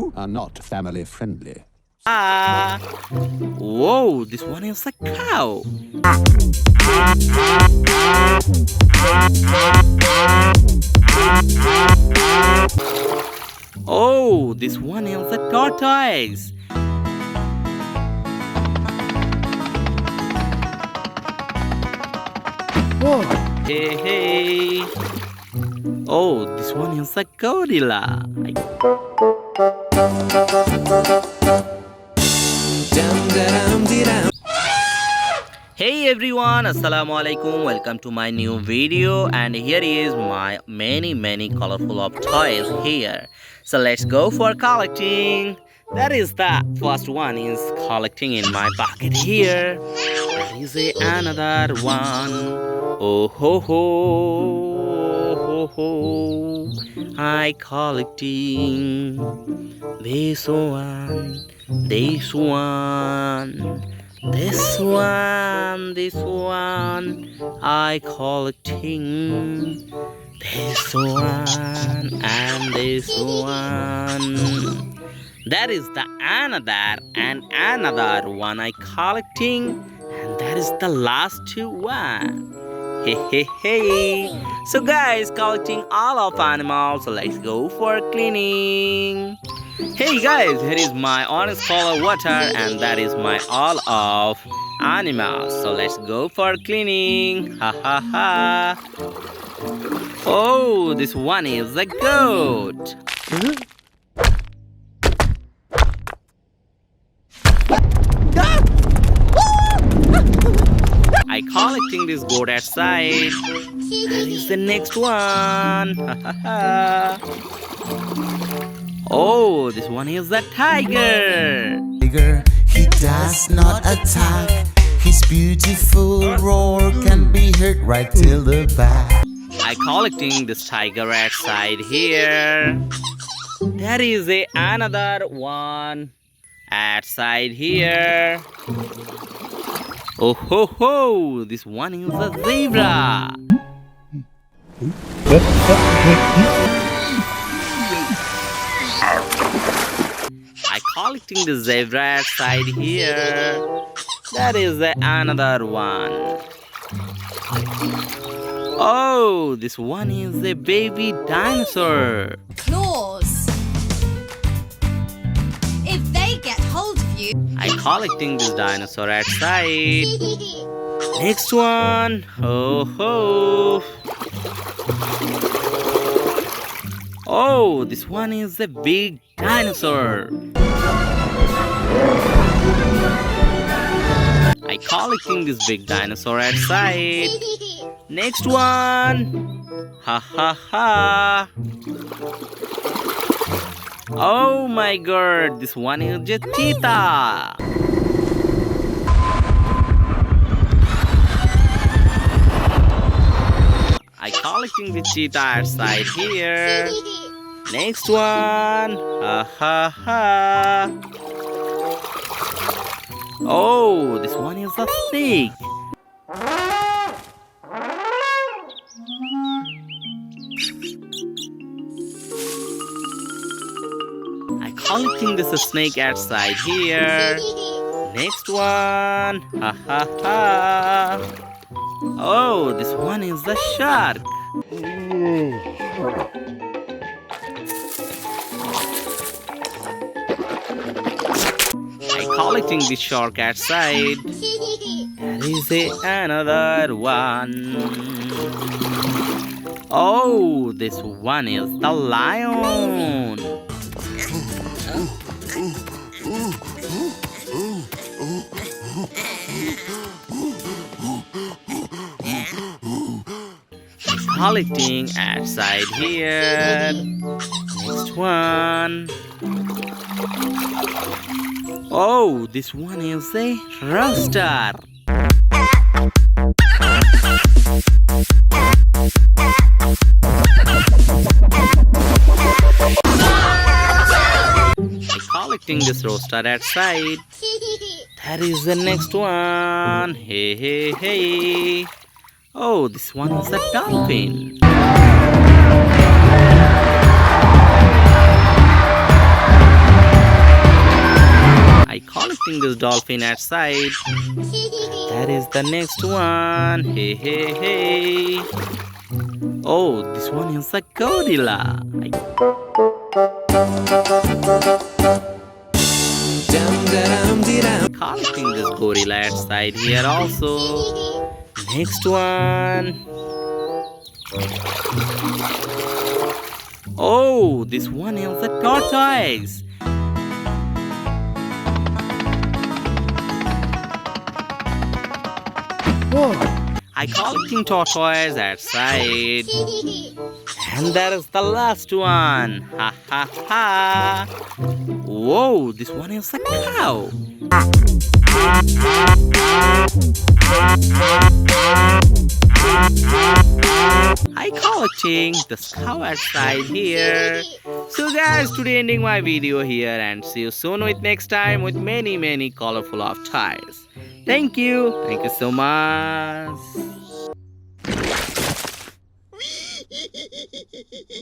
You are not family friendly. Ah! Whoa, this one is a cow. Oh, this one is a tortoise. Whoa. Hey, hey. Oh, this one is a gorilla. Hey everyone, assalamu alaikum. Welcome to my new video, and here is my many colorful of toys here. So let's go for collecting. That is the first one is collecting in my pocket here. There is another one. Oh ho ho ho. I collecting this one, this one. This one, I collecting this one and this one. That is the another and another one I collecting, and that is the last one. Hey, hey, hey. So guys, collecting all of animals, so let's go for cleaning. Hey guys, here is my orange color water, and that is my all of animals. So let's go for cleaning. Ha ha ha. Oh, this one is a goat. I collecting this goat outside. That is the next one. Ha ha ha. Oh, this one is a tiger. Tiger, he does not attack. His beautiful roar can be heard right till the back. I collecting this tiger outside here. There is another one outside here. Oh ho ho! This one is a zebra. I collecting the zebra outside here. That is another one. Oh, this one is a baby dinosaur. Claws. If they get hold of you, I collecting this dinosaur outside. Next one. Oh ho. Oh, this one is a big dinosaur. I collecting this big dinosaur outside. Next one. Ha ha ha. Oh my god, this one is a cheetah. I collecting the cheetah outside here. Next one. Ha ha ha. Oh, this one is a snake. I collecting this snake outside here. Next one. Ha ha ha. Oh, this one is the shark. I collecting the shark outside. There is another one. Oh, this one is the lion. Collecting outside here. Next one. Oh, this one is a rooster. I'm collecting this rooster outside. That is the next one. Hey, hey, hey. Oh, this one is a dolphin. collecting this dolphin at side. That is the next one. Hey, hey, hey. Oh, this one is a gorilla. Collecting this gorilla at side here also. Next one. Oh, this one is a tortoise. I collecting tortoise at side. And that is the last one. Ha ha ha. Whoa, this one is a cow. I collecting the cow at side here. So guys, today ending my video here, and see you soon with next time with many colorful of toys. Thank you so much.